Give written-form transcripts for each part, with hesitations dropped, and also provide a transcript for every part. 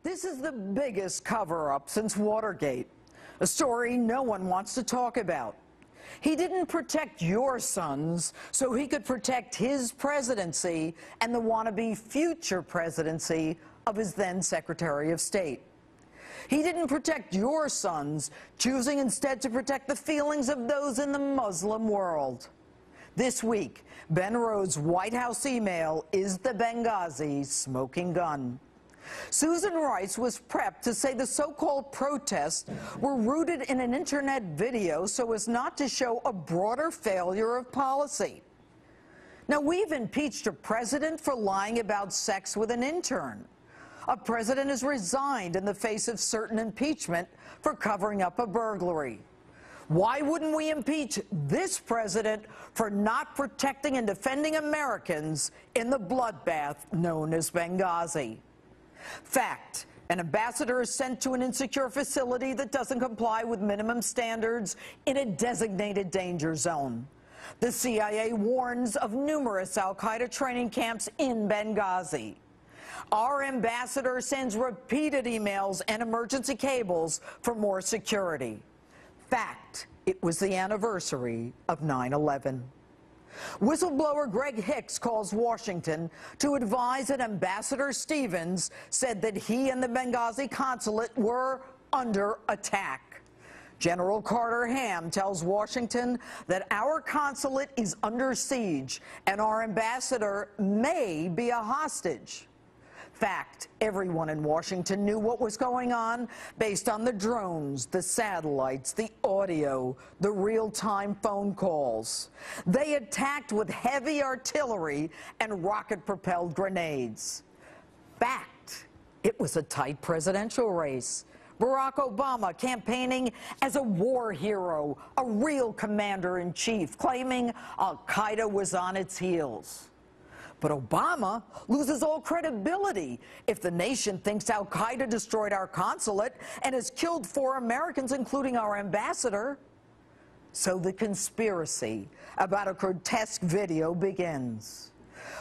This is the biggest cover-up since Watergate, a story no one wants to talk about. He didn't protect your sons so he could protect his presidency and the wannabe future presidency of his then Secretary of State. He didn't protect your sons, choosing instead to protect the feelings of those in the Muslim world. This week, Ben Rhodes' White House email is the Benghazi smoking gun. Susan Rice was prepped to say the so-called protests were rooted in an internet video so as not to show a broader failure of policy. Now, we've impeached a president for lying about sex with an intern. A president has resigned in the face of certain impeachment for covering up a burglary. Why wouldn't we impeach this president for not protecting and defending Americans in the bloodbath known as Benghazi? Fact: an ambassador is sent to an insecure facility that doesn't comply with minimum standards in a designated danger zone. The CIA warns of numerous al-Qaeda training camps in Benghazi. Our ambassador sends repeated emails and emergency cables for more security. Fact: it was the anniversary of 9/11. Whistleblower Greg Hicks calls Washington to advise that Ambassador Stevens said that he and the Benghazi consulate were under attack. General Carter Ham tells Washington that our consulate is under siege and our ambassador may be a hostage. Fact: everyone in Washington knew what was going on based on the drones, the satellites, the audio, the real-time phone calls. They attacked with heavy artillery and rocket-propelled grenades. Fact: it was a tight presidential race. Barack Obama campaigning as a war hero, a real commander-in-chief, claiming al-Qaeda was on its heels. But Obama loses all credibility if the nation thinks al-Qaeda destroyed our consulate and has killed 4 Americans, including our ambassador. So the conspiracy about a grotesque video begins.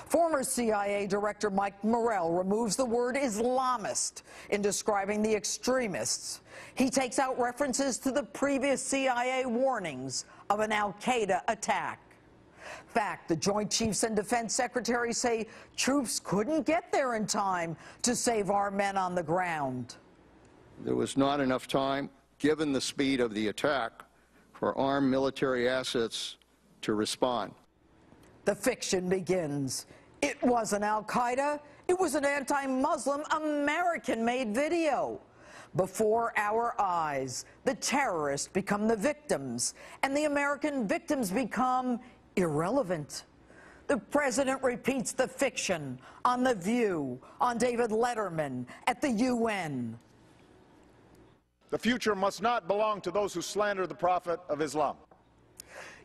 Former CIA Director Mike Morrell removes the word Islamist in describing the extremists. He takes out references to the previous CIA warnings of an al-Qaeda attack. Fact: the Joint Chiefs and Defense Secretaries say troops couldn't get there in time to save our men on the ground. There was not enough time, given the speed of the attack, for armed military assets to respond. The fiction begins. It wasn't al-Qaeda. It was an anti-Muslim American-made video. Before our eyes, the terrorists become the victims, and the American victims become irrelevant. The president repeats the fiction on The View, on David Letterman, at the UN. The future must not belong to those who slander the Prophet of Islam.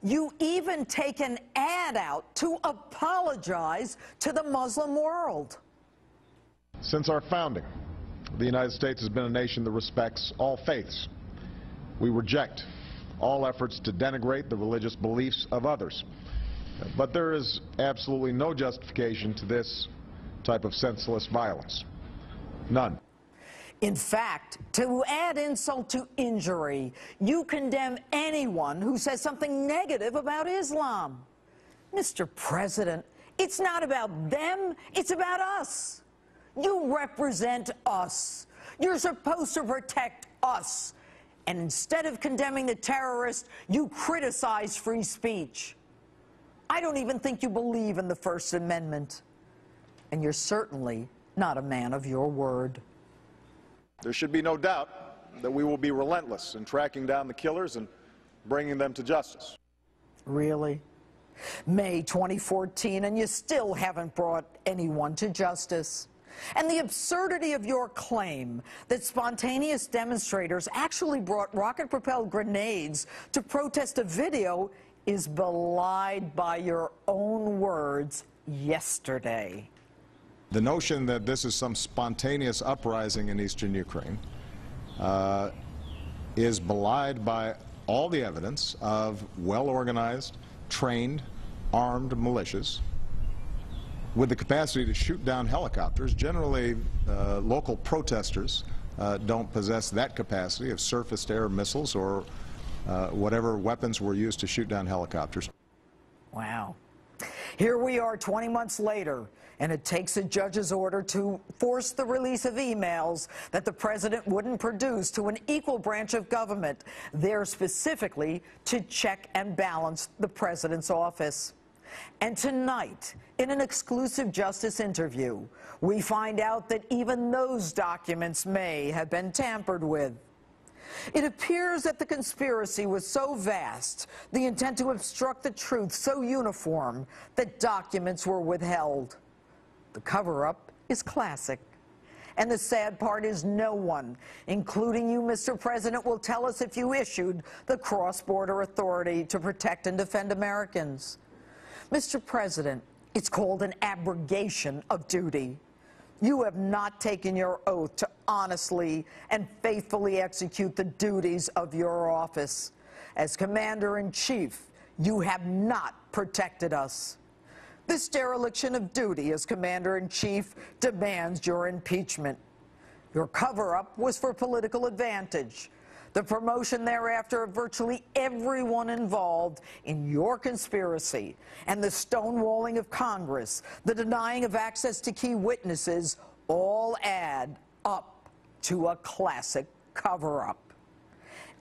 You even take an ad out to apologize to the Muslim world. Since our founding, the United States has been a nation that respects all faiths. We reject all efforts to denigrate the religious beliefs of others. But there is absolutely no justification to this type of senseless violence. None. In fact, to add insult to injury, you condemn anyone who says something negative about Islam. Mr. President, it's not about them, it's about us. You represent us. You're supposed to protect us. And instead of condemning the terrorists, you criticize free speech. I don't even think you believe in the First Amendment. And you're certainly not a man of your word. There should be no doubt that we will be relentless in tracking down the killers and bringing them to justice. Really? May 2014, and you still haven't brought anyone to justice. And the absurdity of your claim that spontaneous demonstrators actually brought rocket-propelled grenades to protest a video is belied by your own words yesterday. The notion that this is some spontaneous uprising in eastern Ukraine is belied by all the evidence of well-organized, trained, armed militias with the capacity to shoot down helicopters. Generally, local protesters don't possess that capacity of surface-to-air missiles or whatever weapons were used to shoot down helicopters. Wow. Here we are 20 months later, and it takes a judge's order to force the release of emails that the president wouldn't produce to an equal branch of government, there specifically to check and balance the president's office. And tonight, in an exclusive Justice interview, we find out that even those documents may have been tampered with. It appears that the conspiracy was so vast, the intent to obstruct the truth so uniform, that documents were withheld. The cover-up is classic. And the sad part is no one, including you, Mr. President, will tell us if you issued the cross-border authority to protect and defend Americans. Mr. President, it's called an abrogation of duty. You have not taken your oath to honestly and faithfully execute the duties of your office. As Commander-in-Chief, you have not protected us. This dereliction of duty as Commander-in-Chief demands your impeachment. Your cover-up was for political advantage. The promotion thereafter of virtually everyone involved in your conspiracy, and the stonewalling of Congress, the denying of access to key witnesses, all add up to a classic cover-up.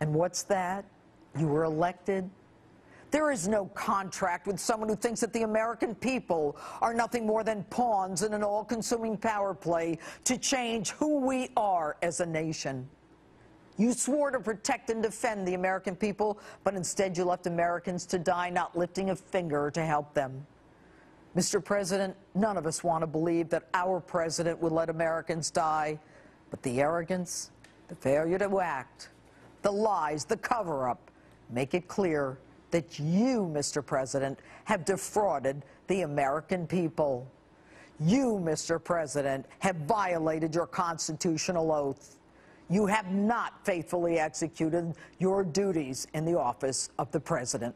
And what's that? You were elected? There is no contract with someone who thinks that the American people are nothing more than pawns in an all-consuming power play to change who we are as a nation. You swore to protect and defend the American people, but instead you left Americans to die, not lifting a finger to help them. Mr. President, none of us want to believe that our president would let Americans die, but the arrogance, the failure to act, the lies, the cover-up make it clear that you, Mr. President, have defrauded the American people. You, Mr. President, have violated your constitutional oath. You have not faithfully executed your duties in the office of the President.